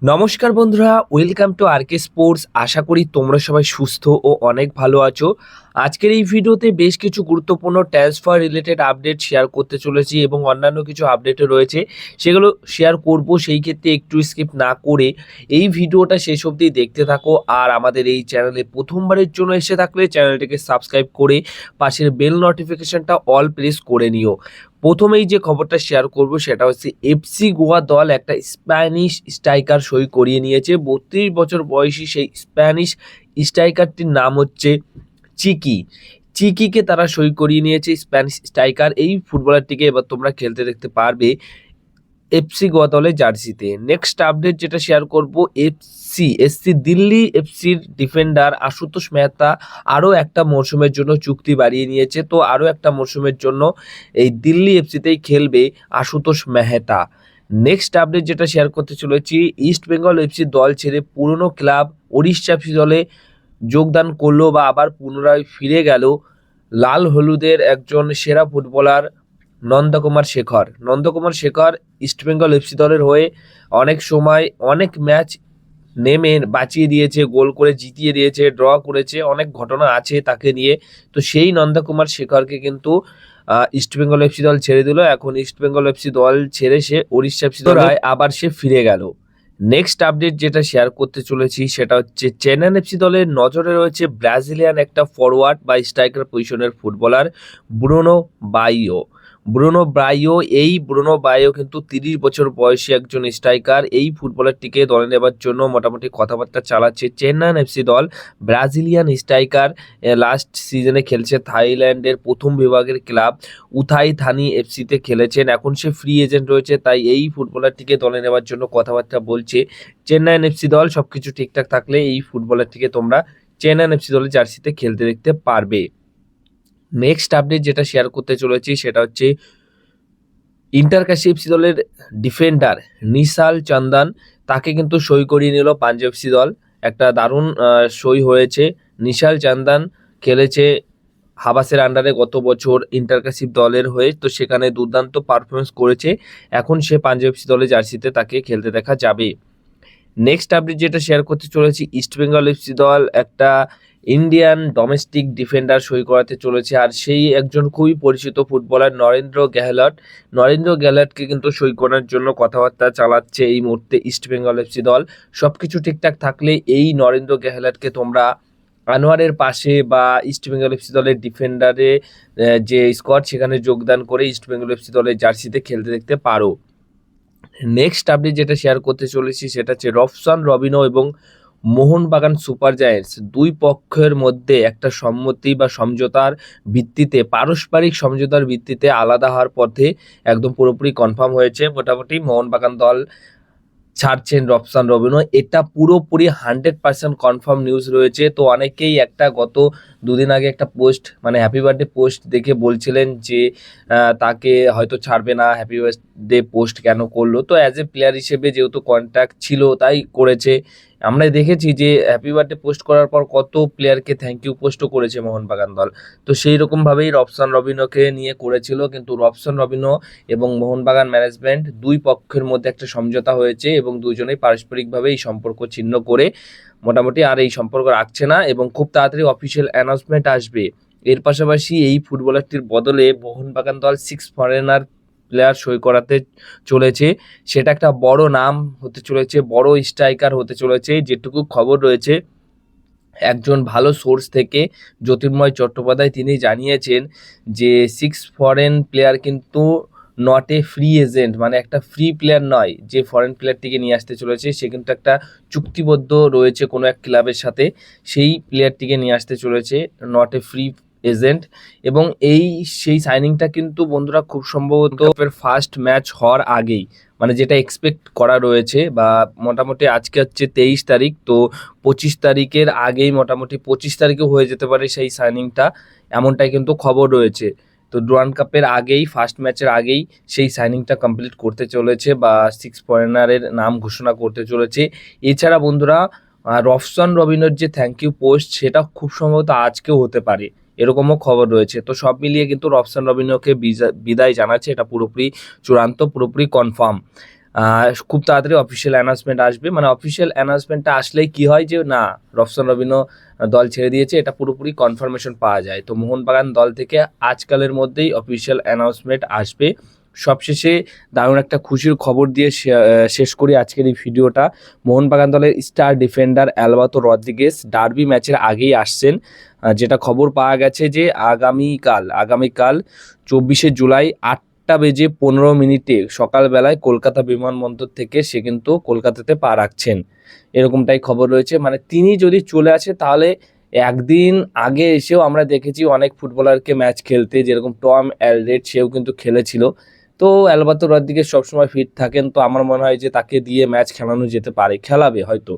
নমস্কার বন্ধুরা, welcome to আরকে sports. আশা করি তোমরা সবাই সুস্থ ও অনেক ভালো আছো। আজকের এই ভিডিওতে বেশ কিছু গুরুত্বপূর্ণ ট্রান্সফার রিলেটেড আপডেট শেয়ার করতে চলেছি এবং অন্যান্য কিছু আপডেটও রয়েছে, সেগুলো শেয়ার করব। সেই ক্ষেত্রে একটু স্কিপ না করে এই ভিডিওটা শেষ অবধি দেখতে থাকো। আর আমাদের এই চ্যানেলে প্রথমবারের জন্য এসে থাকলে চ্যানেলটিকে সাবস্ক্রাইব করে পাশের বেল নোটিফিকেশনটা অল প্রেস করে নিও। প্রথমেই যে খবরটা শেয়ার করব সেটা হচ্ছে এফসি গোয়া দল একটা স্প্যানিশ স্ট্রাইকার সই করিয়ে নিয়েছে। 32 বছর বয়সী সেই স্প্যানিশ স্ট্রাইকারটির নাম হচ্ছে চিকি। চিকিকে তারা সই করিয়ে নিয়েছে স্প্যানিশ স্ট্রাইকার। এই ফুটবলারটিকে এবার তোমরা খেলতে দেখতে পারবে এফসি গোয়া দলের জার্সিতে। নেক্সট আপডেট যেটা শেয়ার করব, এসসি দিল্লি এফসির ডিফেন্ডার আশুতোষ মেহতা আরও একটা মরশুমের জন্য চুক্তি বাড়িয়ে নিয়েছে। তো আরও একটা মরশুমের জন্য এই দিল্লি এফসিতেই খেলবে আশুতোষ মেহতা। নেক্সট আপডেট যেটা শেয়ার করতে চলেছি, ইস্ট বেঙ্গল এফসি দল ছেড়ে পুরনো ক্লাব ওড়িশা এফসি দলে যোগদান করলো বা আবার পুনরায় ফিরে গেল লাল হলুদের একজন সেরা ফুটবলার নন্দকুমার শেখর ইস্টবেঙ্গল এফসি দলের হয়ে অনেক সময় অনেক ম্যাচ নেমে বাঁচিয়ে দিয়েছে, গোল করে জিতিয়ে দিয়েছে, ড্র করেছে, অনেক ঘটনা আছে তাকে নিয়ে। তো সেই নন্দকুমার শেখরকে কিন্তু ইস্টবেঙ্গল এফসি দল ছেড়ে দিল। এখন ইস্টবেঙ্গল এফসি দল ছেড়ে সে ওড়িশা এফসি দলে আবার সে ফিরে গেল। নেক্সট আপডেট যেটা শেয়ার করতে চলেছি সেটা হচ্ছে চেন্নাই এফসি দলের নজরে রয়েছে ব্রাজিলিয়ান একটা ফরওয়ার্ড বা স্ট্রাইকার পজিশনের ফুটবলার ব্রুনো বাইও কিন্তু 30 বছর বয়সী একজন স্ট্রাইকার। এই ফুটবলারটিকে দলে নেবার জন্য মোটামুটি কথাবার্তা চালাচ্ছে চেন্নাই এফসি দল। ব্রাজিলিয়ান স্ট্রাইকার লাস্ট সিজনে খেলছে থাইল্যান্ডের প্রথম বিভাগের ক্লাব উথাই থানি এফসিতে খেলেছেন। এখন সে ফ্রি এজেন্ট রয়েছে, তাই এই ফুটবলারটিকে দলে নেবার জন্য কথাবার্তা বলছে চেন্নাই এফসি দল। সবকিছু ঠিকঠাক থাকলে এই ফুটবলারটিকে তোমরা চেন্নাই এফসি দলের জার্সিতে খেলতে দেখতে পারবে। নেক্সট আপডেট যেটা শেয়ার করতে চলেছি সেটা হচ্ছে ইন্টারকাশি এফসি দলের ডিফেন্ডার নিশাল চন্দন, তাকে কিন্তু সই করিয়ে নিল পাঞ্জাব এফসি দল। একটা দারুণ সই হয়েছে। নিশাল চন্দন খেলেছে হাবাসের আন্ডারে গত বছর ইন্টারকাশিপ দলের হয়ে, তো সেখানে দুর্দান্ত পারফরমেন্স করেছে। এখন সে পাঞ্জাব এফসি দলের জার্সিতে তাকে খেলতে দেখা যাবে। নেক্সট আপডেট যেটা শেয়ার করতে চলেছি, ইস্টবেঙ্গল এফসি দল একটা ইন্ডিয়ান ডোমেস্টিক ডিফেন্ডার সই করাতে চলেছে, আর সেই একজন খুবই পরিচিত ফুটবলার নরেন্দ্র গ্যাহলটকে কিন্তু সই করার জন্য কথাবার্তা চালাচ্ছে এই মুহূর্তে ইস্টবেঙ্গল এফসি দল। সব কিছু ঠিকঠাক থাকলে এই নরেন্দ্র গ্যাহলটকে তোমরা আনোয়ারের পাশে বা ইস্টবেঙ্গল এফসি দলের ডিফেন্ডারে যে স্কোয়াড সেখানে যোগদান করে ইস্টবেঙ্গল এফসি দলের জার্সিতে খেলতে দেখতে পারো। নেক্সট আপডেট যেটা শেয়ার করতে চলেছি সেটা হচ্ছে রফসান রবিনো এবং মোহনবাগান সুপার জায়ান্টস দুই পক্ষের মধ্যে একটা সম্মতি বা সমঝোতার ভিত্তিতে, পারস্পরিক সমঝোতার ভিত্তিতে আলাদা হওয়ার পথে একদম পুরোপুরি কনফার্ম হয়েছে। মোটামুটি মোহনবাগান দল ছাড়ছেন রফসান রবিনো, এটা পুরোপুরি 100% কনফার্ম নিউজ রয়েছে। তো অনেকেই একটা গত দুদিন আগে একটা পোস্ট, মানে হ্যাপি বার্থডে পোস্ট দেখে বলছিলেন যে তাকে হয়তো ছাড়বে না, হ্যাপি বার্থডে পোস্ট কেন করলো। তো অ্যাজ এ প্লেয়ার হিসেবে যেহেতু কন্ট্যাক্ট ছিল তাই করেছে। আমরা দেখেছি যে হ্যাপি বার্থডে পোস্ট করার পর কত প্লেয়ারকে থ্যাংক ইউ পোস্টও করেছে মোহনবাগান দল। তো সেই রকমভাবেই রফসান রবিনোকে নিয়ে করেছিল, কিন্তু রফসান রবিনো এবং মোহনবাগান ম্যানেজমেন্ট দুই পক্ষের মধ্যে একটা সমঝোতা হয়েছে এবং দুজনেই পারস্পরিকভাবে এই সম্পর্ক ছিন্ন করে মোটামুটি আর এই সম্পর্ক রাখছে না এবং খুব তাড়াতাড়ি অফিসিয়াল অ্যানাউন্সমেন্ট আসবে। এর পাশাপাশি এই ফুটবলারটির বদলে মোহনবাগান দল 6 ফরেনার প্লেয়ার সই করাতে চলেছে। সেটা একটা বড় নাম হতে চলেছে, বড় স্ট্রাইকার হতে চলেছে। যেটুকু খবর রয়েছে একজন ভালো সোর্স থেকে, জ্যোতির্ময় চট্টোপাধ্যায়, তিনি জানিয়েছেন যে 6 ফরেন প্লেয়ার কিন্তু নট এ ফ্রি এজেন্ট, মানে একটা ফ্রি প্লেয়ার নয়। যে ফরেন প্লেয়ারটিকে নিয়ে আসতে চলেছে সে কিন্তু একটা চুক্তিবদ্ধ রয়েছে কোনো এক ক্লাবের সাথে, সেই প্লেয়ারটিকে নিয়ে আসতে চলেছে, নট এ ফ্রি এজেন্ট। এবং সেই সাইনিংটা কিন্তু বন্ধুরা খুব সম্ভবত ফার্স্ট ম্যাচ হওয়ার আগেই, মানে যেটা এক্সপেক্ট করা রয়েছে, বা মোটামুটি আজকে হচ্ছে 23 তারিখ, তো 25 তারিখের আগেই, মোটামুটি 25 তারিখেও হয়ে যেতে পারে সেই সাইনিংটা, এমনটাই কিন্তু খবর রয়েছে। তো ডুরান্ড কাপের আগেই, ফার্স্ট ম্যাচের আগেই সেই সাইনিংটা কমপ্লিট করতে চলেছে বা 6 ফরেনারের নাম ঘোষণা করতে চলেছে। এছাড়া বন্ধুরা রফসান রবিনোর যে থ্যাংক ইউ পোস্ট সেটা খুব সম্ভবত আজকেও হতে পারে, এরকমও খবর রয়েছে। তো সব মিলিয়ে কিন্তু রফসান রবিনোকে বিদায় জানাচ্ছে, এটা পুরোপুরি চূড়ান্ত, পুরোপুরি কনফার্ম। খুব তাড়াতাড়ি অফিসিয়াল অ্যানাউন্সমেন্ট আসবে। মানে অফিসিয়াল অ্যানাউন্সমেন্টটা আসলেই কি হয় যে না, রবসন রবিনহো দল ছেড়ে দিয়েছে, এটা পুরোপুরি কনফার্মেশন পাওয়া যায়। তো মোহনবাগান দল থেকে আজকালের মধ্যেই অফিসিয়াল অ্যানাউন্সমেন্ট আসবে। সবশেষে দারুণ একটা খুশির খবর দিয়ে শেষ করি আজকের এই ভিডিওটা। মোহনবাগান দলের star defender Alberto Rodriguez derby ম্যাচের আগেই আসছেন। যেটা খবর পাওয়া গেছে যে আগামীকাল 24শে জুলাই 8:15 সকালবেলায় কলকাতা বিমানবন্দর থেকে সে কিন্তু কলকাতাতে পা রাখছেন, এরকমটাই খবর রয়েছে। মানে তিনি যদি চলে আসে তাহলে একদিন আগে এসেও আমরা দেখেছি অনেক ফুটবলারকে ম্যাচ খেলতে, যেরকম টম অ্যালড্রেড, সেও কিন্তু খেলেছিল। তো অ্যালবাতো রদ্রিগেজ সবসময় ফিট থাকেন, তো আমার মনে হয় যে তাকে দিয়ে ম্যাচ খেলানো যেতে পারে, খেলাবে হয়তো।